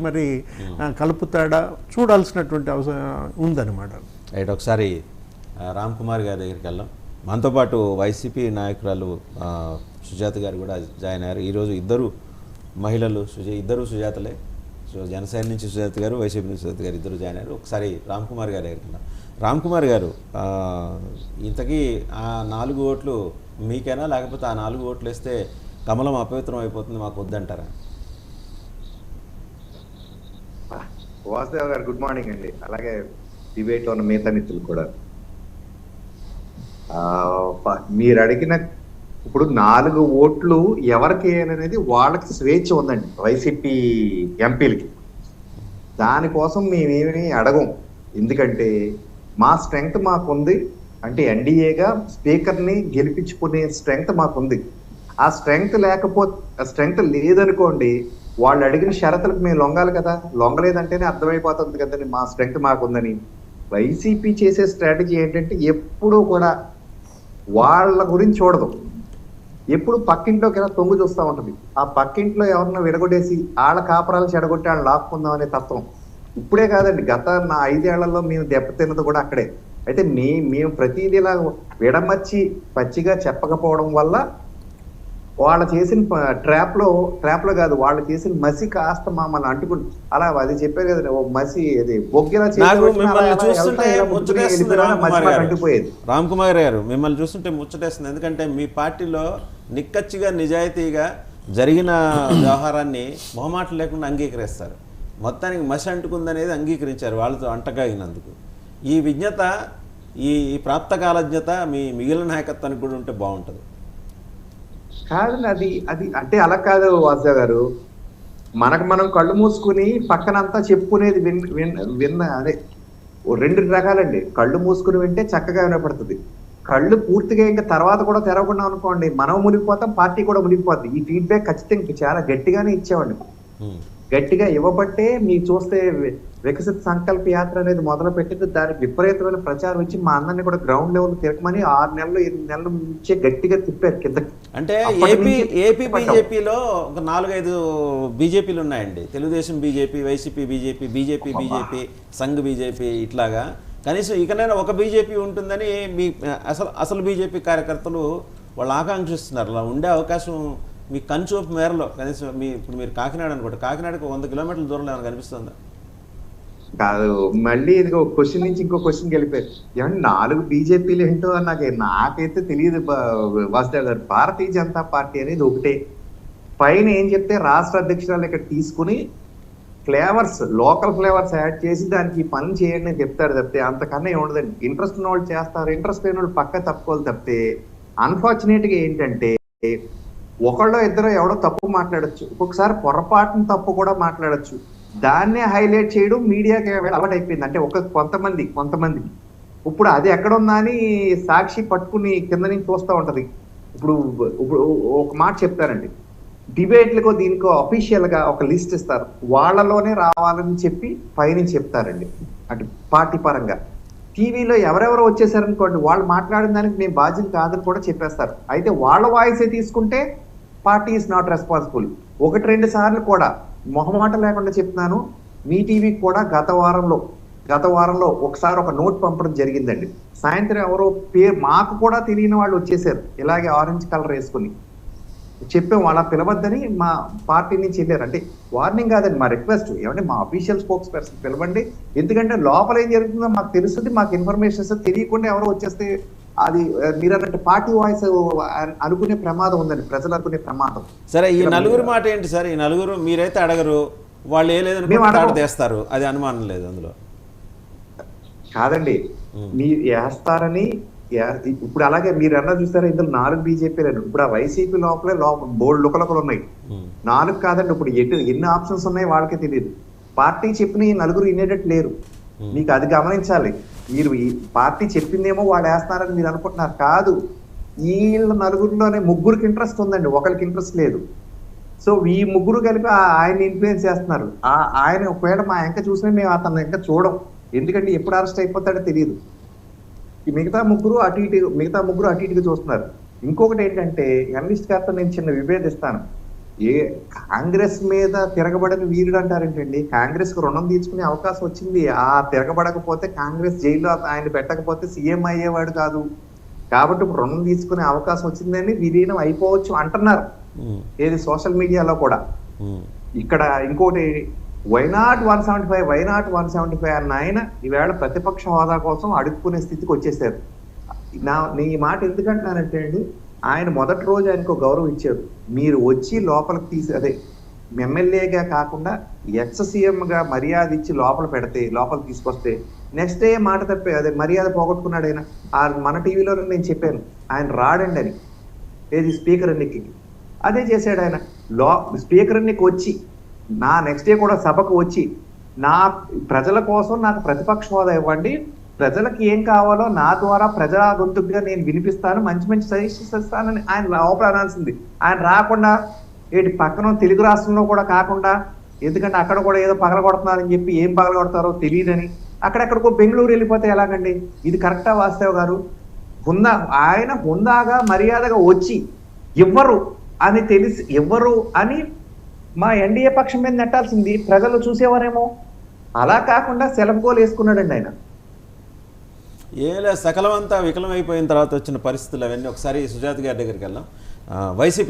మరి కలుపుతాడా చూడాల్సినటువంటి అవసరం ఉందన్నమాట. రైట్, ఒకసారి రామ్ కుమార్ గారి దగ్గరికి వెళ్దాం. మనతో పాటు వైసీపీ నాయకురాలు సుజాత గారు కూడా జాయిన్ అయ్యారు. ఈరోజు ఇద్దరు మహిళలు ఇద్దరు సుజాతలే. సో జనసేన నుంచి సుజాత గారు, వైసీపీ నుంచి సుజాత గారు ఇద్దరు జాయిన్ అయ్యారు. ఒకసారి రామ్ కుమార్ గారి దగ్గరికి వెళ్దాం. రామ్ కుమార్ గారు, ఇంతకీ ఆ 4 ఓట్లు మీకేనా, లేకపోతే ఆ 4 ఓట్లు వేస్తే కమలం అపవిత్రం అయిపోతుంది మాకు వద్దంటారా? వాసుదేవ్ గారు గుడ్ మార్నింగ్ అండి. అలాగే డిబేట్లో ఉన్న మిగతా మిత్రులు కూడా. మీరు అడిగిన ఇప్పుడు 4 ఓట్లు ఎవరికి వేయాలనేది వాళ్ళకి స్వేచ్ఛ ఉందండి, వైసీపీ ఎంపీలకి. దానికోసం మేమేమి అడగం. ఎందుకంటే మా స్ట్రెంగ్త్ మాకుంది. అంటే ఎన్డీఏగా స్పీకర్ని గెలిపించుకునే స్ట్రెంగ్త్ మాకుంది. ఆ స్ట్రెంగ్త్ లేదనుకోండి, వాళ్ళు అడిగిన షరతులకు మేము లొంగాలి కదా. లొంగలేదంటేనే అర్థమైపోతుంది కదండి మా స్ట్రెంగ్త్ మాకుందని. వైసీపీ చేసే స్ట్రాటజీ ఏంటంటే ఎప్పుడూ కూడా వాళ్ళ గురించి చూడదు. ఎప్పుడు పక్కింట్లోకి ఎలా తొంగు చూస్తూ ఉంటుంది. ఆ పక్కింట్లో ఎవరన్నా విడగొట్టేసి వాళ్ళ కాపురాలు చెడగొట్టి వాళ్ళని లాక్కుందాం అనే తత్వం. ఇప్పుడే కాదండి, గత 5 ఏళ్లలో మేము దెబ్బతిన్నది కూడా అక్కడే. అయితే మేము ప్రతిదీ ఇలా విడమర్చి పచ్చిగా చెప్పకపోవడం వల్ల వాళ్ళు చేసిన ట్రాప్లో కాదు, వాళ్ళు చేసిన మసి కాస్త మమ్మల్ని అంటుకుంటు అలా అది చెప్పారు కదా, మసి అది బొగ్గిలా అంటుపోయేది. రామ్ కుమార్ గారు, మిమ్మల్ని చూస్తుంటే ముచ్చటేస్తుంది. ఎందుకంటే మీ పార్టీలో నిక్కచ్చిగా నిజాయితీగా జరిగిన వ్యవహారాన్ని మొహమాటం లేకుండా అంగీకరిస్తారు. మొత్తానికి మసి అంటుకుందనేది అంగీకరించారు వాళ్ళతో అంటగాగినందుకు. ఈ విజ్ఞత, ఈ ప్రాప్తకాలజ్ఞత మీ మిగిలిన నాయకత్వానికి కూడా ఉంటే బాగుంటుంది. కాదండి, అది అంటే అలా కాదు వాసుదేవ్ గారు. మనం కళ్ళు మూసుకుని పక్కనంతా చెప్పుకునేది అదే 2 రకాలండి. కళ్ళు మూసుకుని వింటే చక్కగా వినపడుతుంది. కళ్ళు పూర్తిగా ఇంకా తర్వాత కూడా తెరవకుండా అనుకోండి, మనం మునిగిపోతాం, పార్టీ కూడా మునిగిపోద్ది. ఈ ఫీడ్బ్యాక్ ఖచ్చితంగా చాలా గట్టిగానే ఇచ్చేవాడిని. గట్టిగా ఇవ్వబట్టే మీరు చూస్తే వికసిత సంకల్ప యాత్ర అనేది మొదలు పెట్టింది. దానికి విపరీతమైన ప్రచారం ఇచ్చి మా అందరినీ కూడా గ్రౌండ్ లెవెల్ తిరగమని 6 నెలలు 8 నెలల నుంచే గట్టిగా తిప్పారు కిందకి. అంటే ఏపీ బీజేపీలో ఒక 4-5 బీజేపీలు ఉన్నాయండి. Telugu Desam BJP, YCP BJP, Sangh BJP, ఇట్లాగా కనీసం ఇకనైనా ఒక బీజేపీ ఉంటుందని మీ అసలు బీజేపీ కార్యకర్తలు వాళ్ళు ఆకాంక్షిస్తున్నారు. అలా ఉండే అవకాశం మీ కన్చూపు మేరలో కనీసం ఇప్పుడు మీరు కాకినాడ అనుకోండి, కాకినాడకు 100 కిలోమీటర్ల దూరంలో ఏమైనా కనిపిస్తుందా? కాదు, మళ్ళీ ఇది ఒక క్వశ్చన్ నుంచి ఇంకో క్వశ్చన్ వెళ్ళిపోయారు. ఏమంటే 4 బీజేపీలు ఏంటో నాకైతే తెలియదు వాసుదేవ్ గారు. భారతీయ జనతా పార్టీ అనేది ఒకటే. పైన ఏం చెప్తే రాష్ట్ర అధ్యక్షురాలు ఇక్కడ తీసుకుని లోకల్ ఫ్లేవర్స్ యాడ్ చేసి దానికి ఈ పనులు చేయండి అని చెప్తారు తప్పితే అంతకన్నా ఏముండదండి. ఇంట్రెస్ట్ ఉన్న వాళ్ళు చేస్తారు, ఇంట్రెస్ట్ లేని వాళ్ళు పక్క తప్పుకోవాలి తప్పితే. అన్ఫార్చునేట్గా ఏంటంటే ఒకళ్ళో ఇద్దరు ఎవడో తప్పు మాట్లాడచ్చు, ఒక్కొక్కసారి పొరపాటున తప్పు కూడా మాట్లాడచ్చు. దాన్నే హైలైట్ చేయడం మీడియాకి అలవాటు అయిపోయింది. అంటే కొంతమంది ఇప్పుడు అది ఎక్కడ ఉందా అని సాక్షి పట్టుకుని కింద నుంచి చూస్తూ ఉంటది. ఇప్పుడు ఒక మాట చెప్తారండి, డిబేట్లకో దీనికో అఫీషియల్ గా ఒక లిస్ట్ ఇస్తారు, వాళ్ళలోనే రావాలని చెప్పి పైనుంచి చెప్తారండి. అంటే పార్టీ పరంగా టీవీలో ఎవరెవరో వచ్చేసారనుకోండి, వాళ్ళు మాట్లాడిన దానికి మేము బాధ్యత కాదని కూడా చెప్పేస్తారు. అయితే వాళ్ళ వాయిసే తీసుకుంటే పార్టీ ఈస్ నాట్ రెస్పాన్సిబుల్. 1-2 సార్లు కూడా మొహమాట లేకుండా చెప్తున్నాను, మీ టీవీకి కూడా గత వారంలో ఒకసారి ఒక నోట్ పంపడం జరిగిందండి. సాయంత్రం ఎవరో మాకు కూడా తెలియని వాళ్ళు వచ్చేసారు, ఇలాగే ఆరెంజ్ కలర్ వేసుకుని. చెప్పాం వాళ్ళ పిలవద్దని మా పార్టీ నుంచి వెళ్ళారు. అంటే వార్నింగ్ కాదండి, మా రిక్వెస్ట్. ఏమంటే మా అఫీషియల్ స్పోక్స్ పర్సన్ పిలవండి, ఎందుకంటే లోపల ఏం జరుగుతుందో మాకు తెలుస్తుంది. మాకు ఇన్ఫర్మేషన్స్ తెలియకుండా ఎవరో వచ్చేస్తే అది మీరు అన్నట్టు పార్టీ వాయిస్ అనుకునే ప్రమాదం ఉందండి, ప్రజలు అనుకునే ప్రమాదం. సరే, ఈ 4 మాట ఏంటి సార్? ఈ 4 మీరైతే అడగరు, వాళ్ళు ఏ లేదని చేస్తారు, అది అనుమానం లేదు అందులో. కాదండి, మీరు వేస్తారని ఇప్పుడు అలాగే మీరు అన్నా చూస్తారా, ఇందులో 4 బీజేపీలు. ఇప్పుడు ఆ వైసీపీ లోపలే బోల్డ్ లుకలుకలు ఉన్నాయి. 4 కాదండి, ఇప్పుడు ఎన్ని ఆప్షన్స్ ఉన్నాయి వాళ్ళకే తెలియదు. పార్టీ చెప్పిన ఈ 4 వినేటట్టు లేరు. మీకు అది గమనించాలి. మీరు ఈ పార్టీ చెప్పిందేమో వాళ్ళు వేస్తున్నారని మీరు అనుకుంటున్నారు, కాదు. వీళ్ళ 4లోనే 3కి ఇంట్రెస్ట్ ఉందండి, ఒకరికి ఇంట్రెస్ట్ లేదు. సో ఈ 3 కలిపి ఆయన ఇన్ఫ్లుయెన్స్ చేస్తున్నారు. ఆయన ఒకవేళ మా ఎంక చూసినా మేము అతను ఇంకా చూడం, ఎందుకంటే ఎప్పుడు అరెస్ట్ అయిపోతాడో తెలియదు. ఈ మిగతా ముగ్గురు అటు ఇటుగా చూస్తున్నారు. ఇంకొకటి ఏంటంటే, అనలిస్ట్ గారితో నేను చిన్న విభేదిస్తాను. ఏ కాంగ్రెస్ మీద తిరగబడని వీరుడు అంటారేంటండి? కాంగ్రెస్ కు రుణం తీర్చుకునే అవకాశం వచ్చింది. ఆ తిరగబడకపోతే కాంగ్రెస్ జైల్లో ఆయన పెట్టకపోతే సీఎం అయ్యేవాడు కాదు. కాబట్టి ఇప్పుడు రుణం తీసుకునే అవకాశం వచ్చిందని విలీనం అయిపోవచ్చు అంటున్నారు. ఏది సోషల్ మీడియాలో కూడా. ఇక్కడ ఇంకోటి వైనాట్ 175 అన్న ఆయన ఈవేళ ప్రతిపక్ష హోదా కోసం అడుక్కునే స్థితికి వచ్చేసారు. నీ మాట ఎందుకంటున్నానంటే అండి, ఆయన మొదటి రోజు ఆయనకు గౌరవం ఇచ్చారు. మీరు వచ్చి లోపలికి ఎమ్మెల్యేగా కాకుండా ఎక్స్-సీఎం గా మర్యాద ఇచ్చి లోపలికి తీసుకొస్తే నెక్స్ట్ డే మాట తప్పే మర్యాద పోగొట్టుకున్నాడు ఆయన. మన టీవీలో నేను చెప్పాను ఆయన రాడండి అని. ఏది స్పీకర్ ఎన్నికకి అదే చేశాడు ఆయన. స్పీకర్ ఎన్నిక వచ్చి నా నెక్స్ట్ డే కూడా సభకు వచ్చి నా ప్రజల కోసం నాకు ప్రతిపక్ష హోదా ఇవ్వండి, ప్రజలకు ఏం కావాలో నా ద్వారా ప్రజల గొంతుగా నేను వినిపిస్తాను, మంచి మంచి సజెషన్స్ ఇస్తానని ఆయన లోపల అనాల్సింది. ఆయన రాకుండా పక్కన తెలుగు రాష్ట్రంలో కూడా కాకుండా, ఎందుకంటే అక్కడ కూడా ఏదో పగలగొడుతున్నారని చెప్పి ఏం పగలగొడతారో తెలియదని అక్కడెక్కడికో బెంగళూరు వెళ్ళిపోతే ఎలాగండి? ఇది కరెక్టా వాస్తవ్ గారు? ఆయన హుందాగా మర్యాదగా వచ్చి ఇవ్వరు అని తెలిసి ఇవ్వరు అని మా ఎన్డీఏ పక్షం మీద నెట్టాల్సింది, ప్రజలు చూసేవారేమో. అలా కాకుండా సెలవుగోలు వేసుకున్నాడండి ఆయన. ఏలే సకలం అంతా వికలమైపోయిన తర్వాత వచ్చిన పరిస్థితులు అవన్నీ ఒకసారి సుజాత గారి దగ్గరికి వెళ్దాం. వైసీపీ